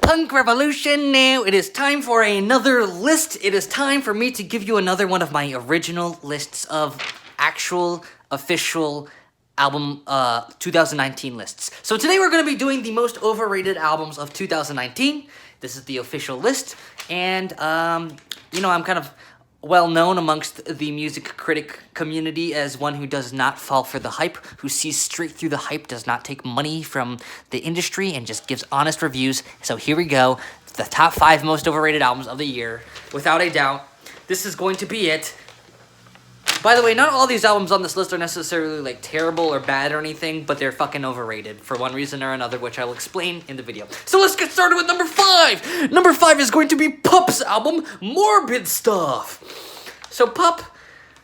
punk revolution. Now it is time for another list. It is time for me to give you another one of my original lists of actual official album 2019 lists. So today we're going to be doing the most overrated albums of 2019. This is the official list, and you know, I'm kind of well known amongst the music critic community as one who does not fall for the hype, who sees straight through the hype, does not take money from the industry, and just gives honest reviews. So here we go, the top 5 most overrated albums of the year, without a doubt. This is going to be it. By the way, not all these albums on this list are necessarily like terrible or bad or anything, but they're fucking overrated for one reason or another, which I will explain in the video. So let's get started with number 5. Number 5 is going to be Pups' album, Morbid Stuff. So Pup,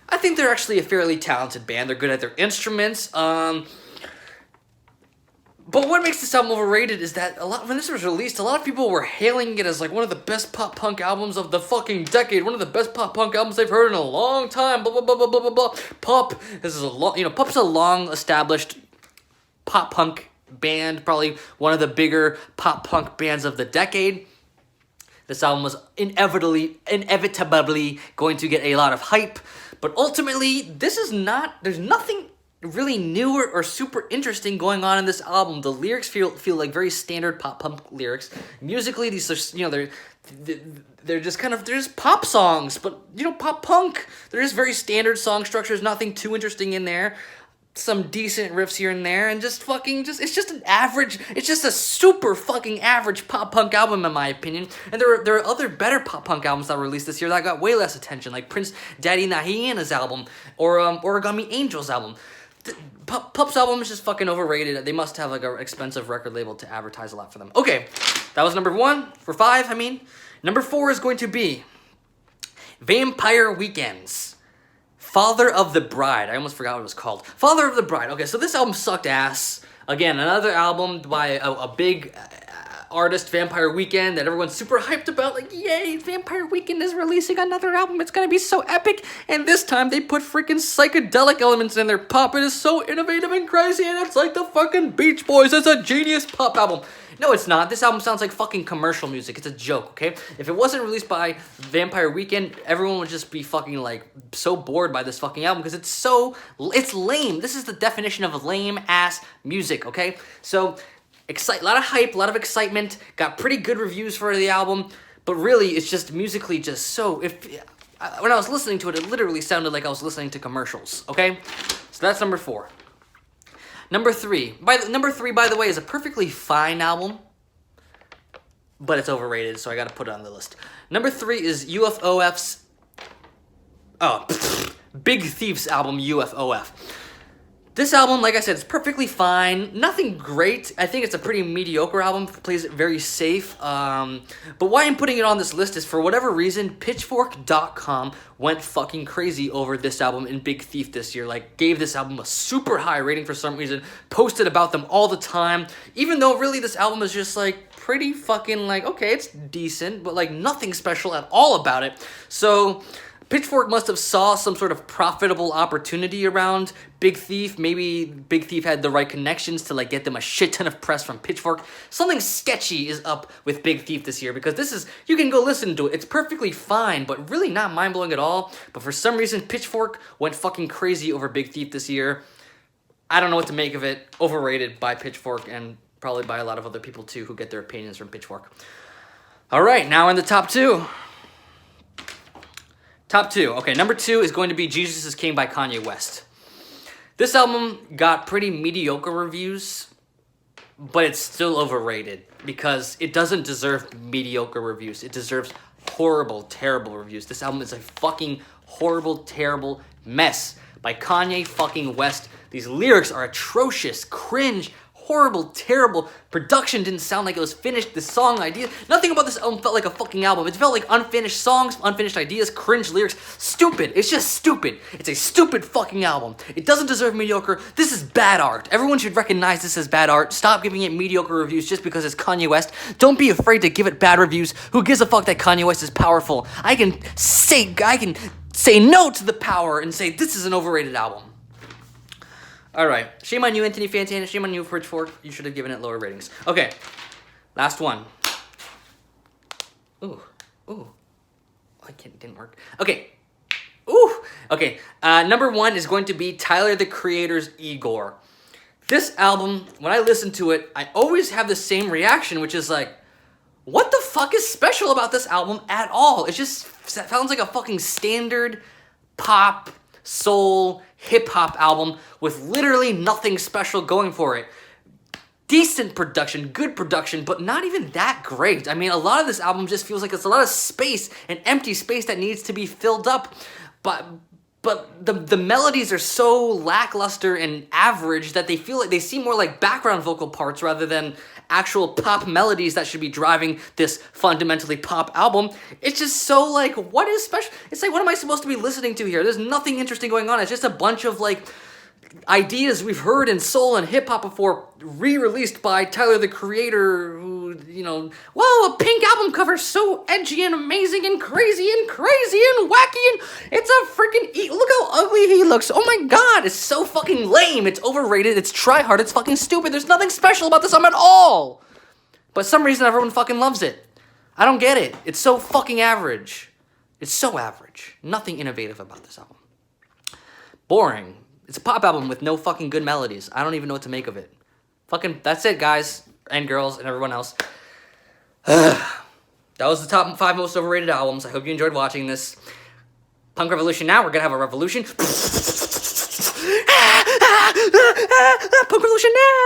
I think they're actually a fairly talented band. They're good at their instruments. But what makes this album overrated is that when this was released, a lot of people were hailing it as like one of the best pop punk albums of the fucking decade, one of the best pop punk albums they've heard in a long time. Blah blah blah blah blah blah blah. Pup's a long established pop punk band, probably one of the bigger pop punk bands of the decade. This album was inevitably going to get a lot of hype, but ultimately, there's nothing really new or super interesting going on in this album. The lyrics feel like very standard pop punk lyrics. Musically, these are, you know, they're just pop songs, but you know, pop punk. They're just very standard song structures, nothing too interesting in there. Some decent riffs here and there, and it's just a super fucking average pop punk album in my opinion. And there are other better pop punk albums that were released this year that got way less attention, like Prince Daddy Nahiana's album, or Origami Angel's album. Pups' album is just fucking overrated. They must have like an expensive record label to advertise a lot for them. Okay, that was number 1 for 5. I mean, number 4 is going to be Vampire Weekend's Father of the Bride. I almost forgot what it was called. Father of the Bride. Okay, so this album sucked ass. Again, another album by a big artist, Vampire Weekend, that everyone's super hyped about. Like, yay, Vampire Weekend is releasing another album. It's gonna be so epic. And this time they put freaking psychedelic elements in their pop. It is so innovative and crazy, and it's like the fucking Beach Boys. It's a genius pop album. No, it's not. This album sounds like fucking commercial music. It's a joke, okay? If it wasn't released by Vampire Weekend, everyone would just be fucking, like, so bored by this fucking album because it's lame. This is the definition of lame-ass music, okay? So, a lot of hype, a lot of excitement, got pretty good reviews for the album, but really, it's just musically just so... when I was listening to it, it literally sounded like I was listening to commercials, okay? So that's number 4. Number 3. Number 3, by the way, is a perfectly fine album, but it's overrated, so I gotta put it on the list. Number 3 is U.F.O.F's... Big Thief's album, U.F.O.F. This album, like I said, is perfectly fine. Nothing great. I think it's a pretty mediocre album. Plays it very safe. But why I'm putting it on this list is, for whatever reason, Pitchfork.com went fucking crazy over this album in Big Thief this year. Like, gave this album a super high rating for some reason. Posted about them all the time. Even though, really, this album is just, like, pretty fucking, like, okay, it's decent, but, like, nothing special at all about it. So... Pitchfork must have saw some sort of profitable opportunity around Big Thief. Maybe Big Thief had the right connections to like get them a shit ton of press from Pitchfork. Something sketchy is up with Big Thief this year, because this is, you can go listen to it. It's perfectly fine, but really not mind-blowing at all. But for some reason, Pitchfork went fucking crazy over Big Thief this year. I don't know what to make of it. Overrated by Pitchfork, and probably by a lot of other people too who get their opinions from Pitchfork. All right, now in the top 2. Top 2. Okay, number 2 is going to be Jesus is King by Kanye West. This album got pretty mediocre reviews, but it's still overrated because it doesn't deserve mediocre reviews. It deserves horrible, terrible reviews. This album is a fucking horrible, terrible mess by Kanye fucking West. These lyrics are atrocious, cringe, horrible, terrible. Production didn't sound like it was finished. The song idea, nothing about this album felt like a fucking album. It felt like unfinished songs, unfinished ideas, cringe lyrics. Stupid. It's just stupid. It's a stupid fucking album. It doesn't deserve mediocre. This is bad art. Everyone should recognize this as bad art. Stop giving it mediocre reviews just because it's Kanye West. Don't be afraid to give it bad reviews. Who gives a fuck that Kanye West is powerful? I can say no to the power and say this is an overrated album. Alright, shame on you, Anthony Fantana. Shame on you, Pitchfork. You should have given it lower ratings. Okay, last one. Ooh. Ooh. I can't, didn't work. Okay. Ooh. Okay. Number 1 is going to be Tyler, the Creator's Igor. This album, when I listen to it, I always have the same reaction, which is like, what the fuck is special about this album at all? It just sounds like a fucking standard pop, soul, hip-hop album with literally nothing special going for it. Decent production, good production, but not even that great. I mean, a lot of this album just feels like it's a lot of space, an empty space that needs to be filled up. But the melodies are so lackluster and average that they feel like they seem more like background vocal parts rather than actual pop melodies that should be driving this fundamentally pop album. It's just so like, what is special? It's like, what am I supposed to be listening to here? There's nothing interesting going on. It's just a bunch of like ideas we've heard in soul and hip hop before, re-released by Tyler, the Creator, who, you know, whoa, a pink album cover so edgy and amazing and crazy and wacky, and it's a freaking, look how ugly he looks. Oh my god, it's so fucking lame. It's overrated, it's try-hard, it's fucking stupid. There's nothing special about this album at all. But some reason everyone fucking loves it. I don't get it. It's so fucking average. It's so average. Nothing innovative about this album. Boring. It's a pop album with no fucking good melodies. I don't even know what to make of it. Fucking, that's it, guys and girls and everyone else. That was the top 5 most overrated albums. I hope you enjoyed watching this. Punk Revolution now. We're gonna have a revolution. Punk Revolution now!